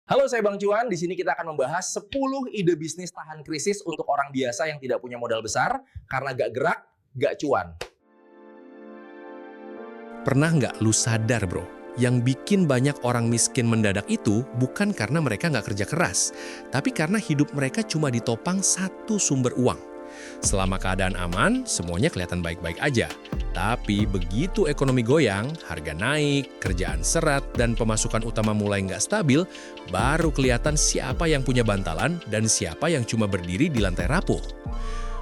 Halo, saya Bang Cuan. Di sini kita akan membahas 10 ide bisnis tahan krisis untuk orang biasa yang tidak punya modal besar karena gak gerak, gak cuan. Pernah nggak lu sadar bro, yang bikin banyak orang miskin mendadak itu bukan karena mereka nggak kerja keras, tapi karena hidup mereka cuma ditopang satu sumber uang. Selama keadaan aman, semuanya kelihatan baik-baik aja. Tapi begitu ekonomi goyang, harga naik, kerjaan seret, dan pemasukan utama mulai nggak stabil, baru kelihatan siapa yang punya bantalan dan siapa yang cuma berdiri di lantai rapuh.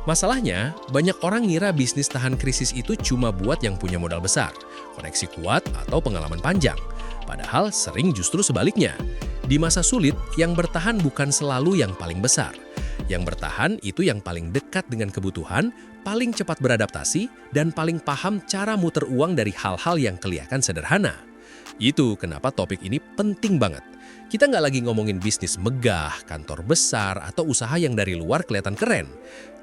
Masalahnya, banyak orang ngira bisnis tahan krisis itu cuma buat yang punya modal besar, koneksi kuat, atau pengalaman panjang. Padahal sering justru sebaliknya. Di masa sulit, yang bertahan bukan selalu yang paling besar. Yang bertahan itu yang paling dekat dengan kebutuhan, paling cepat beradaptasi, dan paling paham cara muter uang dari hal-hal yang kelihatan sederhana. Itu kenapa topik ini penting banget. Kita nggak lagi ngomongin bisnis megah, kantor besar, atau usaha yang dari luar kelihatan keren.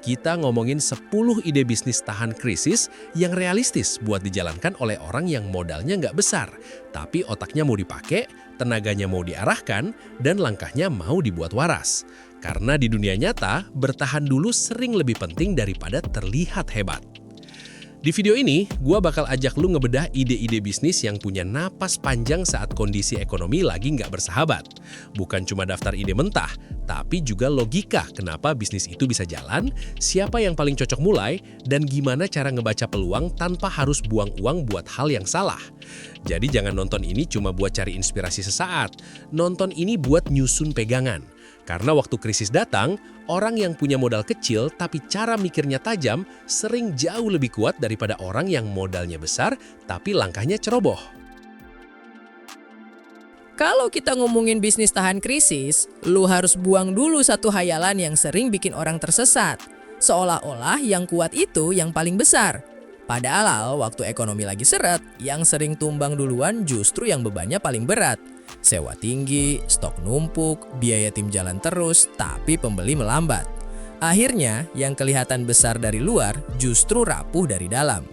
Kita ngomongin 10 ide bisnis tahan krisis yang realistis buat dijalankan oleh orang yang modalnya nggak besar, tapi otaknya mau dipakai, tenaganya mau diarahkan, dan langkahnya mau dibuat waras. Karena di dunia nyata, bertahan dulu sering lebih penting daripada terlihat hebat. Di video ini, gua bakal ajak lu ngebedah ide-ide bisnis yang punya napas panjang saat kondisi ekonomi lagi nggak bersahabat. Bukan cuma daftar ide mentah, tapi juga logika kenapa bisnis itu bisa jalan, siapa yang paling cocok mulai, dan gimana cara ngebaca peluang tanpa harus buang uang buat hal yang salah. Jadi jangan nonton ini cuma buat cari inspirasi sesaat, nonton ini buat nyusun pegangan. Karena waktu krisis datang, orang yang punya modal kecil tapi cara mikirnya tajam sering jauh lebih kuat daripada orang yang modalnya besar tapi langkahnya ceroboh. Kalau kita ngomongin bisnis tahan krisis, lu harus buang dulu satu hayalan yang sering bikin orang tersesat. Seolah-olah yang kuat itu yang paling besar. Padahal waktu ekonomi lagi seret, yang sering tumbang duluan justru yang bebannya paling berat. Sewa tinggi, stok numpuk, biaya tim jalan terus, tapi pembeli melambat. Akhirnya, yang kelihatan besar dari luar justru rapuh dari dalam.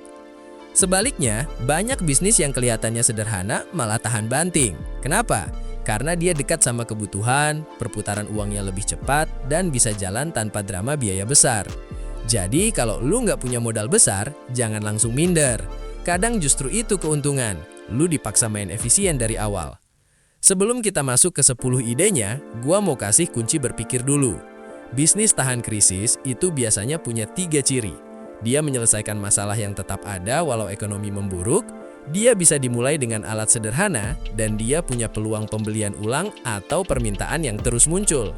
Sebaliknya, banyak bisnis yang kelihatannya sederhana malah tahan banting. Kenapa? Karena dia dekat sama kebutuhan, perputaran uangnya lebih cepat, dan bisa jalan tanpa drama biaya besar. Jadi, kalau lu nggak punya modal besar, jangan langsung minder. Kadang justru itu keuntungan. Lu dipaksa main efisien dari awal. Sebelum kita masuk ke 10 idenya, gua mau kasih kunci berpikir dulu. Bisnis tahan krisis itu biasanya punya 3 ciri. Dia menyelesaikan masalah yang tetap ada walau ekonomi memburuk, dia bisa dimulai dengan alat sederhana, dan dia punya peluang pembelian ulang atau permintaan yang terus muncul.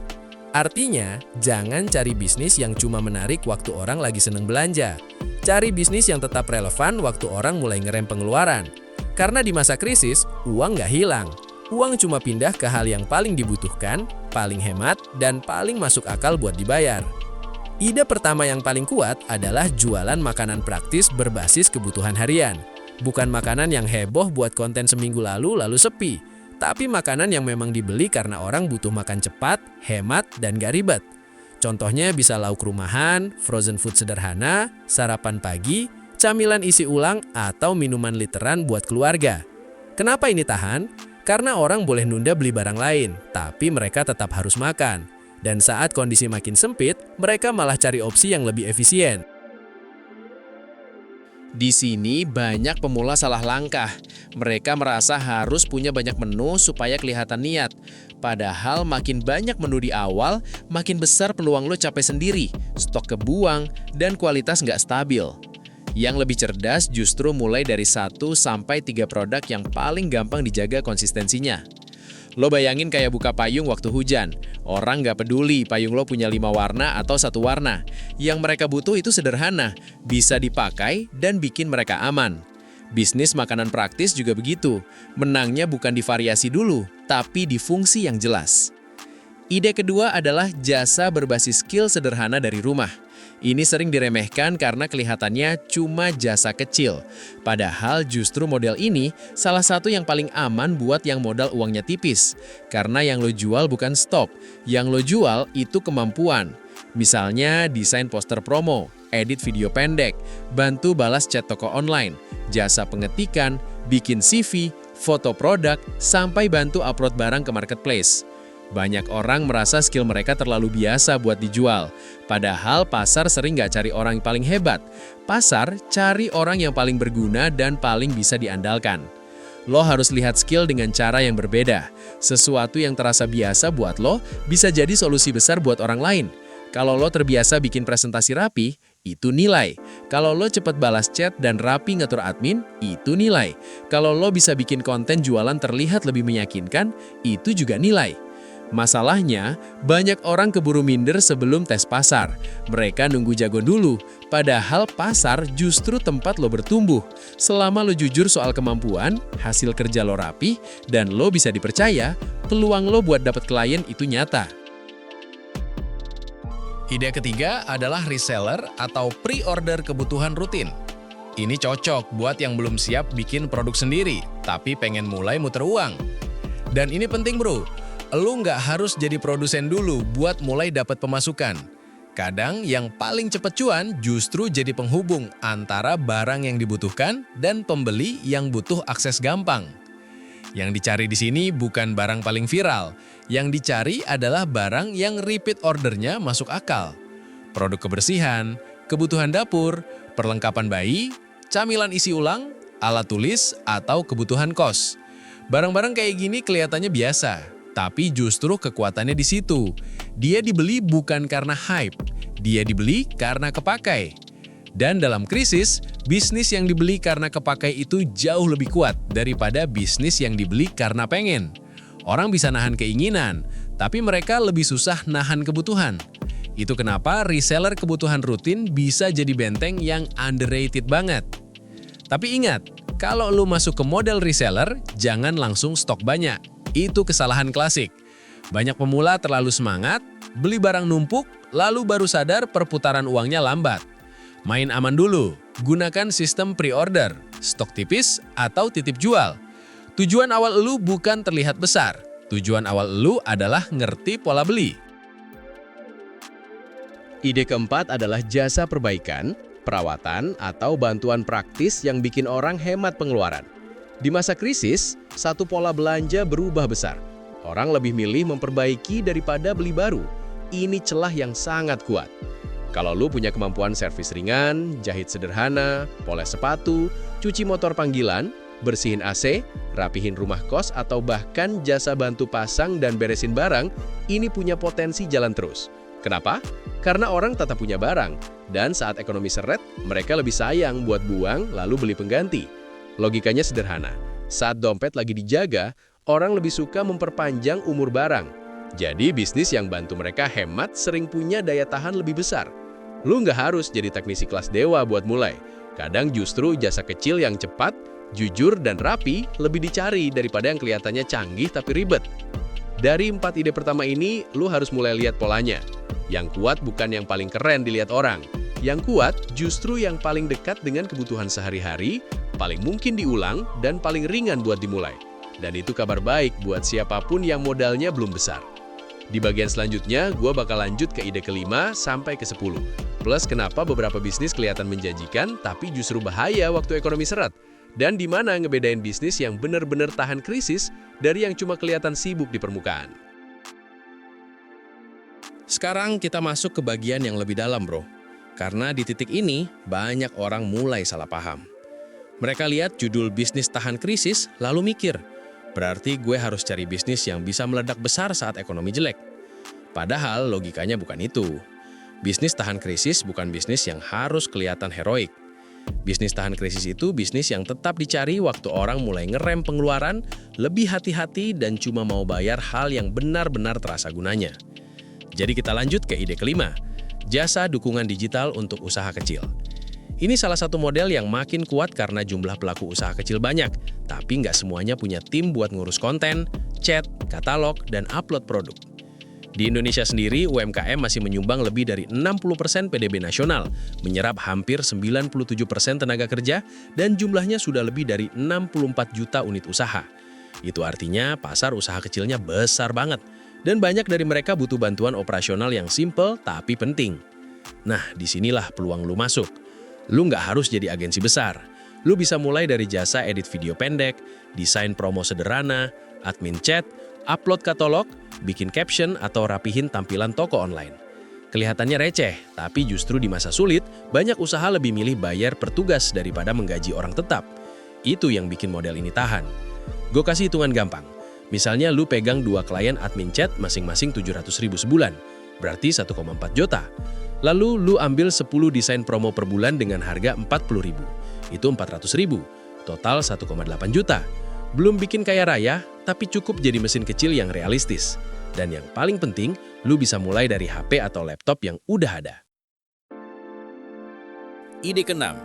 Artinya, jangan cari bisnis yang cuma menarik waktu orang lagi seneng belanja. Cari bisnis yang tetap relevan waktu orang mulai ngerem pengeluaran. Karena di masa krisis, uang nggak hilang. Uang cuma pindah ke hal yang paling dibutuhkan, paling hemat, dan paling masuk akal buat dibayar. Ide pertama yang paling kuat adalah jualan makanan praktis berbasis kebutuhan harian. Bukan makanan yang heboh buat konten seminggu lalu sepi, tapi makanan yang memang dibeli karena orang butuh makan cepat, hemat, dan gak ribet. Contohnya bisa lauk rumahan, frozen food sederhana, sarapan pagi, camilan isi ulang, atau minuman literan buat keluarga. Kenapa ini tahan? Karena orang boleh nunda beli barang lain, tapi mereka tetap harus makan. Dan saat kondisi makin sempit, mereka malah cari opsi yang lebih efisien. Di sini banyak pemula salah langkah. Mereka merasa harus punya banyak menu supaya kelihatan niat. Padahal makin banyak menu di awal, makin besar peluang lo capek sendiri, stok kebuang, dan kualitas nggak stabil. Yang lebih cerdas justru mulai dari 1-3 produk yang paling gampang dijaga konsistensinya. Lo bayangin kayak buka payung waktu hujan. Orang nggak peduli payung lo punya 5 warna atau 1 warna. Yang mereka butuh itu sederhana, bisa dipakai dan bikin mereka aman. Bisnis makanan praktis juga begitu. Menangnya bukan di variasi dulu, tapi di fungsi yang jelas. Ide kedua adalah jasa berbasis skill sederhana dari rumah. Ini sering diremehkan karena kelihatannya cuma jasa kecil. Padahal justru model ini salah satu yang paling aman buat yang modal uangnya tipis. Karena yang lo jual bukan stok, yang lo jual itu kemampuan. Misalnya desain poster promo, edit video pendek, bantu balas chat toko online, jasa pengetikan, bikin CV, foto produk, sampai bantu upload barang ke marketplace. Banyak orang merasa skill mereka terlalu biasa buat dijual. Padahal pasar sering nggak cari orang yang paling hebat. Pasar cari orang yang paling berguna dan paling bisa diandalkan. Lo harus lihat skill dengan cara yang berbeda. Sesuatu yang terasa biasa buat lo bisa jadi solusi besar buat orang lain. Kalau lo terbiasa bikin presentasi rapi, itu nilai. Kalau lo cepat balas chat dan rapi ngatur admin, itu nilai. Kalau lo bisa bikin konten jualan terlihat lebih meyakinkan, itu juga nilai. Masalahnya, banyak orang keburu minder sebelum tes pasar. Mereka nunggu jago dulu, padahal pasar justru tempat lo bertumbuh. Selama lo jujur soal kemampuan, hasil kerja lo rapi, dan lo bisa dipercaya, peluang lo buat dapat klien itu nyata. Ide ketiga adalah reseller atau pre-order kebutuhan rutin. Ini cocok buat yang belum siap bikin produk sendiri, tapi pengen mulai muter uang. Dan ini penting bro, lu nggak harus jadi produsen dulu buat mulai dapat pemasukan. Kadang yang paling cepat cuan justru jadi penghubung antara barang yang dibutuhkan dan pembeli yang butuh akses gampang. Yang dicari di sini bukan barang paling viral. Yang dicari adalah barang yang repeat ordernya masuk akal. Produk kebersihan, kebutuhan dapur, perlengkapan bayi, camilan isi ulang, alat tulis, atau kebutuhan kos. Barang-barang kayak gini kelihatannya biasa, tapi justru kekuatannya di situ. Dia dibeli bukan karena hype, dia dibeli karena kepakai. Dan dalam krisis, bisnis yang dibeli karena kepakai itu jauh lebih kuat daripada bisnis yang dibeli karena pengen. Orang bisa nahan keinginan, tapi mereka lebih susah nahan kebutuhan. Itu kenapa reseller kebutuhan rutin bisa jadi benteng yang underrated banget. Tapi ingat, kalau lu masuk ke model reseller, jangan langsung stok banyak. Itu kesalahan klasik. Banyak pemula terlalu semangat, beli barang numpuk, lalu baru sadar perputaran uangnya lambat. Main aman dulu, gunakan sistem pre-order, stok tipis, atau titip jual. Tujuan awal lu bukan terlihat besar. Tujuan awal lu adalah ngerti pola beli. Ide keempat adalah jasa perbaikan, perawatan, atau bantuan praktis yang bikin orang hemat pengeluaran. Di masa krisis, satu pola belanja berubah besar. Orang lebih milih memperbaiki daripada beli baru. Ini celah yang sangat kuat. Kalau lu punya kemampuan servis ringan, jahit sederhana, poles sepatu, cuci motor panggilan, bersihin AC, rapihin rumah kos, atau bahkan jasa bantu pasang dan beresin barang, ini punya potensi jalan terus. Kenapa? Karena orang tetap punya barang, dan saat ekonomi seret, mereka lebih sayang buat buang lalu beli pengganti. Logikanya sederhana, saat dompet lagi dijaga, orang lebih suka memperpanjang umur barang. Jadi bisnis yang bantu mereka hemat sering punya daya tahan lebih besar. Lu nggak harus jadi teknisi kelas dewa buat mulai. Kadang justru jasa kecil yang cepat, jujur, dan rapi lebih dicari daripada yang kelihatannya canggih tapi ribet. Dari 4 ide pertama ini, lu harus mulai lihat polanya. Yang kuat bukan yang paling keren dilihat orang. Yang kuat justru yang paling dekat dengan kebutuhan sehari-hari, paling mungkin diulang, dan paling ringan buat dimulai. Dan itu kabar baik buat siapapun yang modalnya belum besar. Di bagian selanjutnya, gue bakal lanjut ke ide ke-5 sampai ke-10. Plus kenapa beberapa bisnis kelihatan menjanjikan, tapi justru bahaya waktu ekonomi seret. Dan di mana ngebedain bisnis yang benar-benar tahan krisis dari yang cuma kelihatan sibuk di permukaan. Sekarang kita masuk ke bagian yang lebih dalam bro. Karena di titik ini, banyak orang mulai salah paham. Mereka lihat judul bisnis tahan krisis, lalu mikir, berarti gue harus cari bisnis yang bisa meledak besar saat ekonomi jelek. Padahal logikanya bukan itu. Bisnis tahan krisis bukan bisnis yang harus kelihatan heroik. Bisnis tahan krisis itu bisnis yang tetap dicari waktu orang mulai ngerem pengeluaran, lebih hati-hati dan cuma mau bayar hal yang benar-benar terasa gunanya. Jadi kita lanjut ke ide ke-5, jasa dukungan digital untuk usaha kecil. Ini salah satu model yang makin kuat karena jumlah pelaku usaha kecil banyak, tapi nggak semuanya punya tim buat ngurus konten, chat, katalog, dan upload produk. Di Indonesia sendiri, UMKM masih menyumbang lebih dari 60% PDB nasional, menyerap hampir 97% tenaga kerja, dan jumlahnya sudah lebih dari 64 juta unit usaha. Itu artinya pasar usaha kecilnya besar banget, dan banyak dari mereka butuh bantuan operasional yang simple tapi penting. Nah, disinilah peluang lu masuk. Lu nggak harus jadi agensi besar. Lu bisa mulai dari jasa edit video pendek, desain promo sederhana, admin chat, upload katalog, bikin caption, atau rapihin tampilan toko online. Kelihatannya receh, tapi justru di masa sulit, banyak usaha lebih milih bayar per tugas daripada menggaji orang tetap. Itu yang bikin model ini tahan. Gue kasih hitungan gampang. Misalnya lu pegang 2 klien admin chat masing-masing 700.000 sebulan, berarti 1,4 juta. Lalu lu ambil 10 desain promo per bulan dengan harga 40.000. Itu 400.000, total 1,8 juta. Belum bikin kaya raya, tapi cukup jadi mesin kecil yang realistis. Dan yang paling penting, lu bisa mulai dari HP atau laptop yang udah ada. Ide keenam,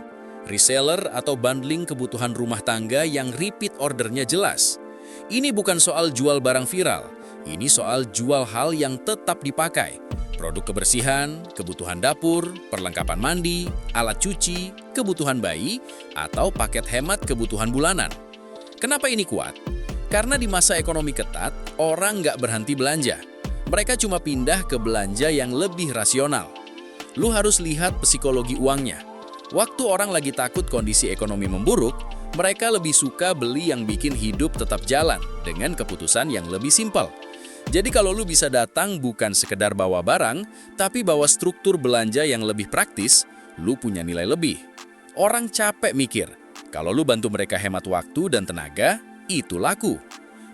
reseller atau bundling kebutuhan rumah tangga yang repeat ordernya jelas. Ini bukan soal jual barang viral, ini soal jual hal yang tetap dipakai. Produk kebersihan, kebutuhan dapur, perlengkapan mandi, alat cuci, kebutuhan bayi, atau paket hemat kebutuhan bulanan. Kenapa ini kuat? Karena di masa ekonomi ketat, orang nggak berhenti belanja. Mereka cuma pindah ke belanja yang lebih rasional. Lu harus lihat psikologi uangnya. Waktu orang lagi takut kondisi ekonomi memburuk, mereka lebih suka beli yang bikin hidup tetap jalan dengan keputusan yang lebih simpel. Jadi kalau lu bisa datang bukan sekedar bawa barang, tapi bawa struktur belanja yang lebih praktis, lu punya nilai lebih. Orang capek mikir, kalau lu bantu mereka hemat waktu dan tenaga, itu laku.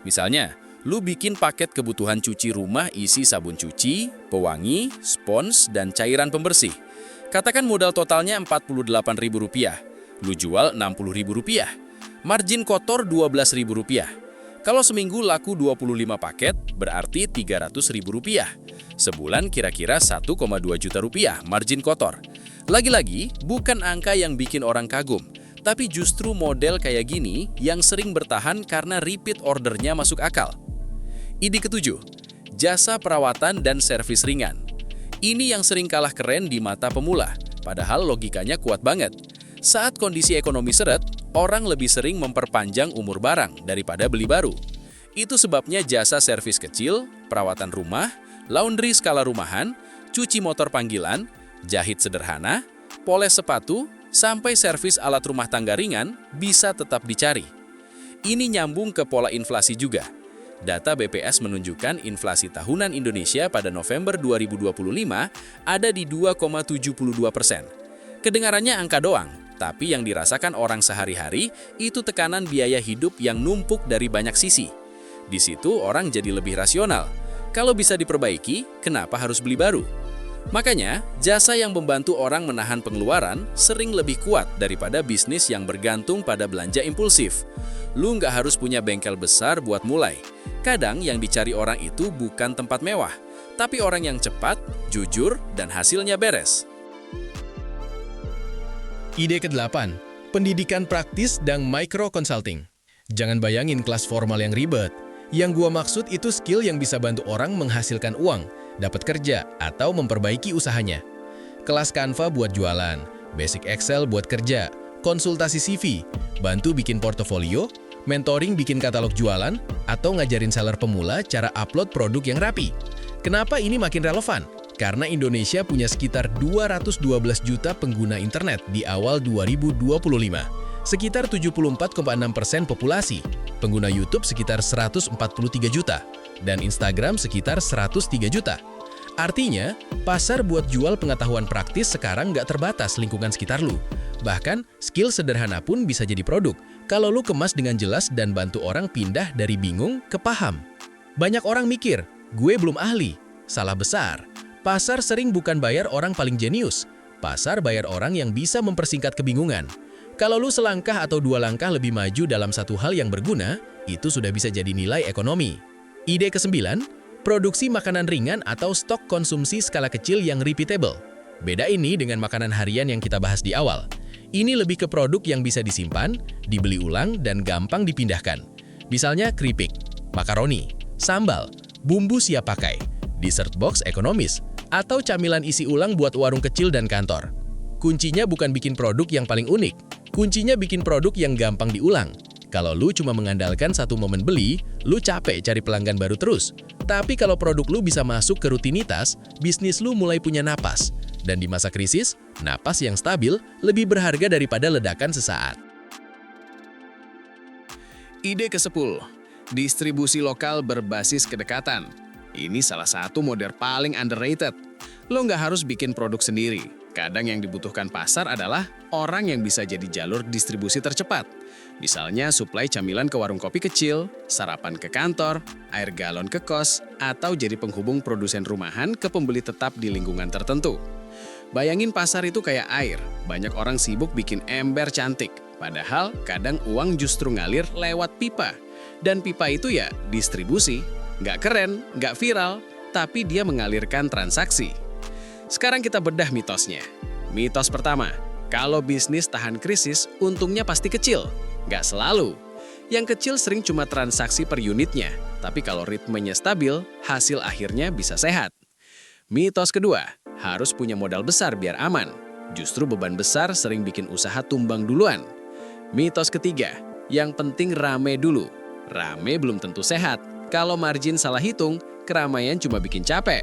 Misalnya, lu bikin paket kebutuhan cuci rumah isi sabun cuci, pewangi, spons, dan cairan pembersih. Katakan modal totalnya Rp48.000, lu jual Rp60.000. Margin kotor Rp12.000. Kalau seminggu laku 25 paket, berarti Rp300.000. Sebulan kira-kira Rp1,2 juta margin kotor. Lagi-lagi, bukan angka yang bikin orang kagum, tapi justru model kayak gini yang sering bertahan karena repeat ordernya masuk akal. Ide ketujuh, jasa perawatan dan servis ringan. Ini yang sering kalah keren di mata pemula, padahal logikanya kuat banget. Saat kondisi ekonomi seret, orang lebih sering memperpanjang umur barang daripada beli baru. Itu sebabnya jasa servis kecil, perawatan rumah, laundry skala rumahan, cuci motor panggilan, jahit sederhana, poles sepatu, sampai servis alat rumah tangga ringan bisa tetap dicari. Ini nyambung ke pola inflasi juga. Data BPS menunjukkan inflasi tahunan Indonesia pada November 2025 ada di 2,72%. Kedengarannya angka doang, tapi yang dirasakan orang sehari-hari itu tekanan biaya hidup yang numpuk dari banyak sisi. Di situ orang jadi lebih rasional. Kalau bisa diperbaiki, kenapa harus beli baru? Makanya, jasa yang membantu orang menahan pengeluaran sering lebih kuat daripada bisnis yang bergantung pada belanja impulsif. Lu nggak harus punya bengkel besar buat mulai. Kadang yang dicari orang itu bukan tempat mewah, tapi orang yang cepat, jujur, dan hasilnya beres. Ide ke-8, pendidikan praktis dan micro consulting. Jangan bayangin kelas formal yang ribet. Yang gua maksud itu skill yang bisa bantu orang menghasilkan uang, dapat kerja, atau memperbaiki usahanya. Kelas Canva buat jualan, basic Excel buat kerja, konsultasi CV, bantu bikin portofolio, mentoring bikin katalog jualan, atau ngajarin seller pemula cara upload produk yang rapi. Kenapa ini makin relevan? Karena Indonesia punya sekitar 212 juta pengguna internet di awal 2025. Sekitar 74,6% populasi. Pengguna YouTube sekitar 143 juta. Dan Instagram sekitar 103 juta. Artinya, pasar buat jual pengetahuan praktis sekarang nggak terbatas lingkungan sekitar lu. Bahkan, skill sederhana pun bisa jadi produk kalau lu kemas dengan jelas dan bantu orang pindah dari bingung ke paham. Banyak orang mikir, gue belum ahli. Salah besar. Pasar sering bukan bayar orang paling jenius. Pasar bayar orang yang bisa mempersingkat kebingungan. Kalau lu selangkah atau 2 langkah lebih maju dalam satu hal yang berguna, itu sudah bisa jadi nilai ekonomi. Ide ke-9, produksi makanan ringan atau stok konsumsi skala kecil yang repeatable. Beda ini dengan makanan harian yang kita bahas di awal. Ini lebih ke produk yang bisa disimpan, dibeli ulang, dan gampang dipindahkan. Misalnya keripik, makaroni, sambal, bumbu siap pakai, dessert box ekonomis, atau camilan isi ulang buat warung kecil dan kantor. Kuncinya bukan bikin produk yang paling unik, kuncinya bikin produk yang gampang diulang. Kalau lu cuma mengandalkan satu momen beli, lu capek cari pelanggan baru terus. Tapi kalau produk lu bisa masuk ke rutinitas, bisnis lu mulai punya napas. Dan di masa krisis, napas yang stabil lebih berharga daripada ledakan sesaat. Ide ke-10, Distribusi lokal berbasis kedekatan. Ini salah satu model paling underrated. Lo nggak harus bikin produk sendiri. Kadang yang dibutuhkan pasar adalah orang yang bisa jadi jalur distribusi tercepat. Misalnya suplai camilan ke warung kopi kecil, sarapan ke kantor, air galon ke kos, atau jadi penghubung produsen rumahan ke pembeli tetap di lingkungan tertentu. Bayangin pasar itu kayak air, banyak orang sibuk bikin ember cantik. Padahal kadang uang justru ngalir lewat pipa. Dan pipa itu ya distribusi, nggak keren, nggak viral, tapi dia mengalirkan transaksi. Sekarang kita bedah mitosnya. Mitos pertama, kalau bisnis tahan krisis, untungnya pasti kecil. Nggak selalu. Yang kecil sering cuma transaksi per unitnya, tapi kalau ritmenya stabil, hasil akhirnya bisa sehat. Mitos kedua, harus punya modal besar biar aman. Justru beban besar sering bikin usaha tumbang duluan. Mitos ketiga, yang penting rame dulu. Rame belum tentu sehat. Kalau margin salah hitung, keramaian cuma bikin capek.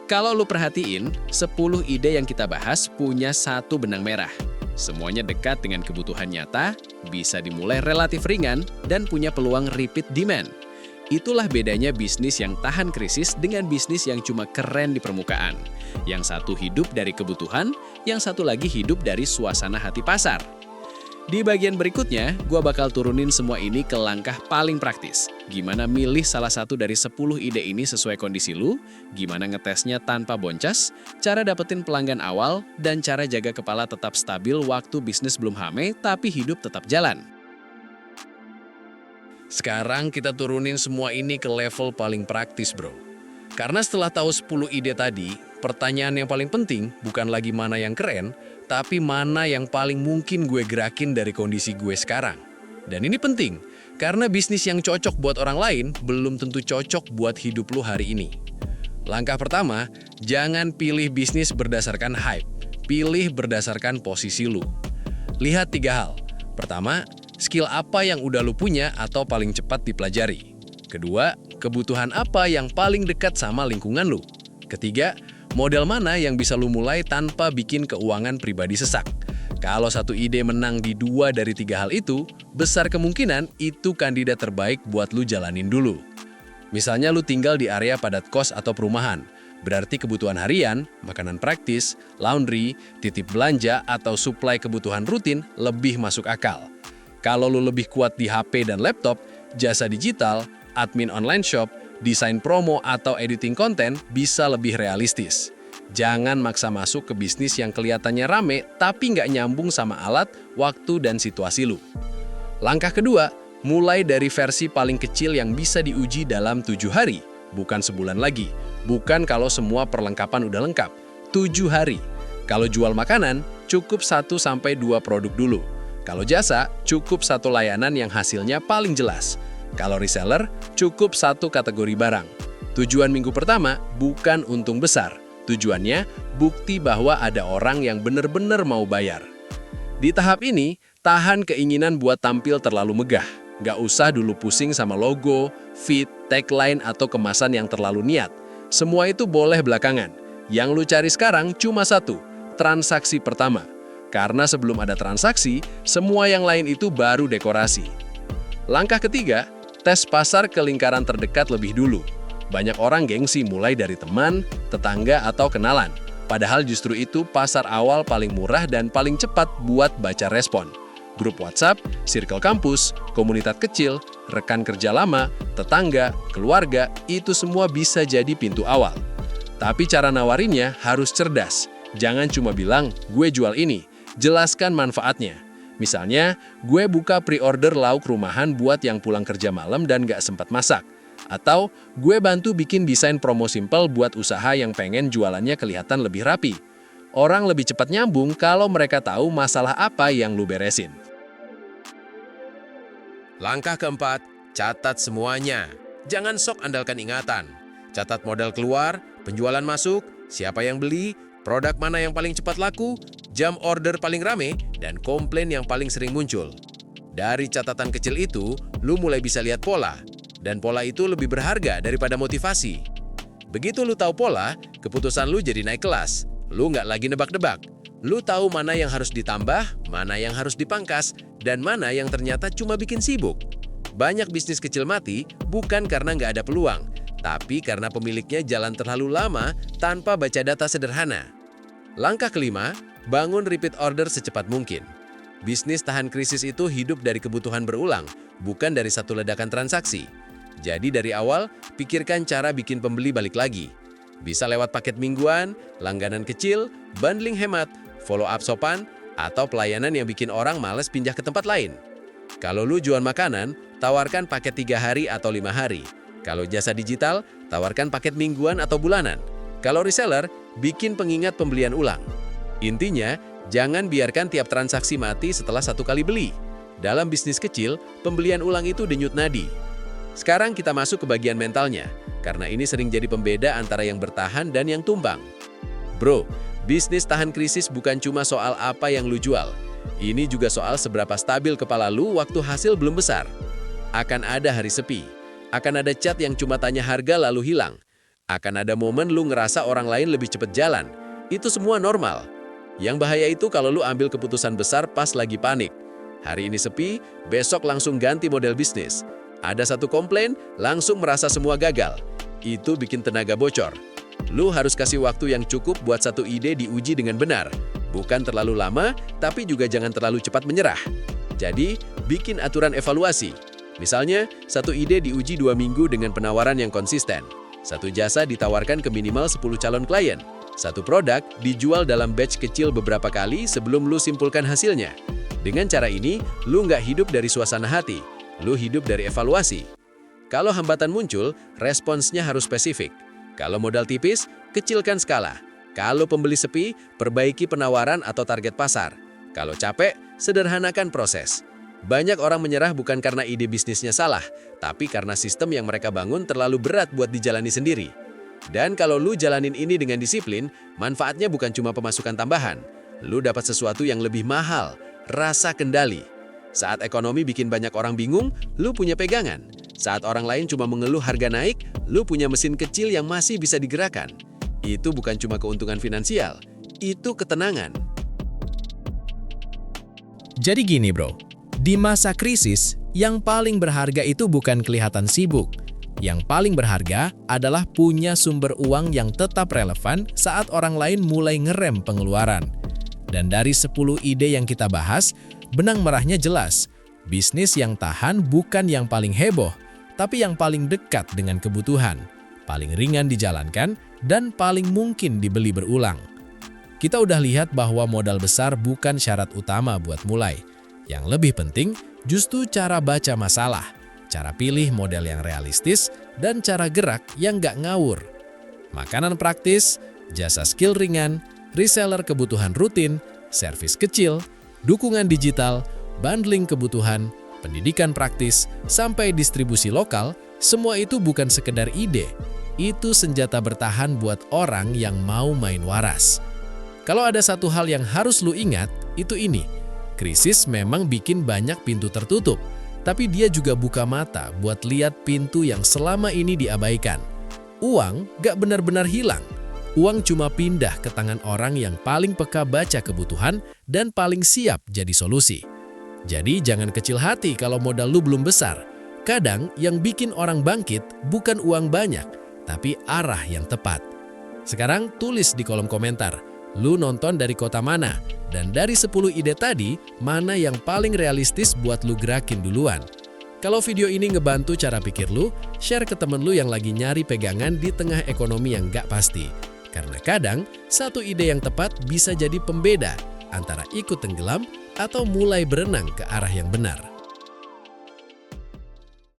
Kalau lu perhatiin, 10 ide yang kita bahas punya satu benang merah. Semuanya dekat dengan kebutuhan nyata, bisa dimulai relatif ringan, dan punya peluang repeat demand. Itulah bedanya bisnis yang tahan krisis dengan bisnis yang cuma keren di permukaan. Yang satu hidup dari kebutuhan, yang satu lagi hidup dari suasana hati pasar. Di bagian berikutnya, gua bakal turunin semua ini ke langkah paling praktis. Gimana milih salah satu dari 10 ide ini sesuai kondisi lu, gimana ngetesnya tanpa boncos, cara dapetin pelanggan awal, dan cara jaga kepala tetap stabil waktu bisnis belum hame tapi hidup tetap jalan. Sekarang kita turunin semua ini ke level paling praktis, bro. Karena setelah tahu 10 ide tadi, pertanyaan yang paling penting bukan lagi mana yang keren, tapi mana yang paling mungkin gue gerakin dari kondisi gue sekarang. Dan ini penting, karena bisnis yang cocok buat orang lain belum tentu cocok buat hidup lu hari ini. Langkah pertama, jangan pilih bisnis berdasarkan hype, pilih berdasarkan posisi lu. Lihat 3 hal. Pertama, skill apa yang udah lu punya atau paling cepat dipelajari. Kedua, kebutuhan apa yang paling dekat sama lingkungan lu. Ketiga, model mana yang bisa lu mulai tanpa bikin keuangan pribadi sesak. Kalau satu ide menang di 2 dari 3 hal itu, besar kemungkinan itu kandidat terbaik buat lu jalanin dulu. Misalnya lu tinggal di area padat kos atau perumahan, berarti kebutuhan harian, makanan praktis, laundry, titip belanja, atau suplai kebutuhan rutin lebih masuk akal. Kalau lu lebih kuat di HP dan laptop, jasa digital, admin online shop, desain promo atau editing konten bisa lebih realistis. Jangan maksa masuk ke bisnis yang kelihatannya rame tapi nggak nyambung sama alat, waktu, dan situasi lu. Langkah kedua, mulai dari versi paling kecil yang bisa diuji dalam 7 hari, bukan sebulan lagi. Bukan kalau semua perlengkapan udah lengkap, 7 hari. Kalau jual makanan, cukup 1-2 produk dulu. Kalau jasa, cukup 1 layanan yang hasilnya paling jelas. Kalau reseller, cukup 1 kategori barang. Tujuan minggu pertama bukan untung besar. Tujuannya, bukti bahwa ada orang yang benar-benar mau bayar. Di tahap ini, tahan keinginan buat tampil terlalu megah. Nggak usah dulu pusing sama logo, fit, tagline, atau kemasan yang terlalu niat. Semua itu boleh belakangan. Yang lu cari sekarang cuma 1, transaksi pertama. Karena sebelum ada transaksi, semua yang lain itu baru dekorasi. Langkah ketiga, tes pasar ke lingkaran terdekat lebih dulu. Banyak orang gengsi mulai dari teman, tetangga, atau kenalan. Padahal justru itu pasar awal paling murah dan paling cepat buat baca respon. Grup WhatsApp, circle kampus, komunitas kecil, rekan kerja lama, tetangga, keluarga, itu semua bisa jadi pintu awal. Tapi cara nawarinnya harus cerdas. Jangan cuma bilang, gue jual ini. Jelaskan manfaatnya. Misalnya, gue buka pre-order lauk rumahan buat yang pulang kerja malam dan gak sempat masak. Atau, gue bantu bikin desain promo simple buat usaha yang pengen jualannya kelihatan lebih rapi. Orang lebih cepat nyambung kalau mereka tahu masalah apa yang lu beresin. Langkah keempat, catat semuanya. Jangan sok andalkan ingatan. Catat modal keluar, penjualan masuk, siapa yang beli, produk mana yang paling cepat laku, jam order paling rame, dan komplain yang paling sering muncul. Dari catatan kecil itu, lu mulai bisa lihat pola. Dan pola itu lebih berharga daripada motivasi. Begitu lu tahu pola, keputusan lu jadi naik kelas. Lu nggak lagi nebak-nebak. Lu tahu mana yang harus ditambah, mana yang harus dipangkas, dan mana yang ternyata cuma bikin sibuk. Banyak bisnis kecil mati bukan karena nggak ada peluang, tapi karena pemiliknya jalan terlalu lama tanpa baca data sederhana. Langkah kelima, bangun repeat order secepat mungkin. Bisnis tahan krisis itu hidup dari kebutuhan berulang, bukan dari satu ledakan transaksi. Jadi dari awal, pikirkan cara bikin pembeli balik lagi. Bisa lewat paket mingguan, langganan kecil, bundling hemat, follow-up sopan, atau pelayanan yang bikin orang males pindah ke tempat lain. Kalau lu jual makanan, tawarkan paket 3 hari atau 5 hari. Kalau jasa digital, tawarkan paket mingguan atau bulanan. Kalau reseller, bikin pengingat pembelian ulang. Intinya, jangan biarkan tiap transaksi mati setelah 1 kali beli. Dalam bisnis kecil, pembelian ulang itu denyut nadi. Sekarang kita masuk ke bagian mentalnya, karena ini sering jadi pembeda antara yang bertahan dan yang tumbang. Bro, bisnis tahan krisis bukan cuma soal apa yang lu jual. Ini juga soal seberapa stabil kepala lu waktu hasil belum besar. Akan ada hari sepi. Akan ada chat yang cuma tanya harga lalu hilang. Akan ada momen lu ngerasa orang lain lebih cepat jalan. Itu semua normal. Yang bahaya itu kalau lu ambil keputusan besar pas lagi panik. Hari ini sepi, besok langsung ganti model bisnis. Ada satu komplain, langsung merasa semua gagal. Itu bikin tenaga bocor. Lu harus kasih waktu yang cukup buat satu ide diuji dengan benar. Bukan terlalu lama, tapi juga jangan terlalu cepat menyerah. Jadi, bikin aturan evaluasi. Misalnya, satu ide diuji 2 minggu dengan penawaran yang konsisten. Satu jasa ditawarkan ke minimal 10 calon klien. Satu produk dijual dalam batch kecil beberapa kali sebelum lu simpulkan hasilnya. Dengan cara ini, lu nggak hidup dari suasana hati. Lu hidup dari evaluasi. Kalau hambatan muncul, responsnya harus spesifik. Kalau modal tipis, kecilkan skala. Kalau pembeli sepi, perbaiki penawaran atau target pasar. Kalau capek, sederhanakan proses. Banyak orang menyerah bukan karena ide bisnisnya salah, tapi karena sistem yang mereka bangun terlalu berat buat dijalani sendiri. Dan kalau lu jalanin ini dengan disiplin, manfaatnya bukan cuma pemasukan tambahan. Lu dapat sesuatu yang lebih mahal, rasa kendali. Saat ekonomi bikin banyak orang bingung, lu punya pegangan. Saat orang lain cuma mengeluh harga naik, lu punya mesin kecil yang masih bisa digerakkan. Itu bukan cuma keuntungan finansial, itu ketenangan. Jadi gini bro, di masa krisis, yang paling berharga itu bukan kelihatan sibuk. Yang paling berharga adalah punya sumber uang yang tetap relevan saat orang lain mulai ngerem pengeluaran. Dan dari 10 ide yang kita bahas, benang merahnya jelas. Bisnis yang tahan bukan yang paling heboh, tapi yang paling dekat dengan kebutuhan, paling ringan dijalankan, dan paling mungkin dibeli berulang. Kita udah lihat bahwa modal besar bukan syarat utama buat mulai. Yang lebih penting justru cara baca masalah, cara pilih model yang realistis, dan cara gerak yang nggak ngawur. Makanan praktis, jasa skill ringan, reseller kebutuhan rutin, servis kecil, dukungan digital, bundling kebutuhan, pendidikan praktis, sampai distribusi lokal, semua itu bukan sekedar ide. Itu senjata bertahan buat orang yang mau main waras. Kalau ada satu hal yang harus lu ingat, itu ini. Krisis memang bikin banyak pintu tertutup, tapi dia juga buka mata buat lihat pintu yang selama ini diabaikan. Uang gak benar-benar hilang. Uang cuma pindah ke tangan orang yang paling peka baca kebutuhan dan paling siap jadi solusi. Jadi jangan kecil hati kalau modal lu belum besar. Kadang yang bikin orang bangkit bukan uang banyak, tapi arah yang tepat. Sekarang tulis di kolom komentar, lu nonton dari kota mana? Dan dari 10 ide tadi, mana yang paling realistis buat lu gerakin duluan? Kalau video ini ngebantu cara pikir lu, share ke temen lu yang lagi nyari pegangan di tengah ekonomi yang gak pasti. Karena kadang, satu ide yang tepat bisa jadi pembeda antara ikut tenggelam atau mulai berenang ke arah yang benar.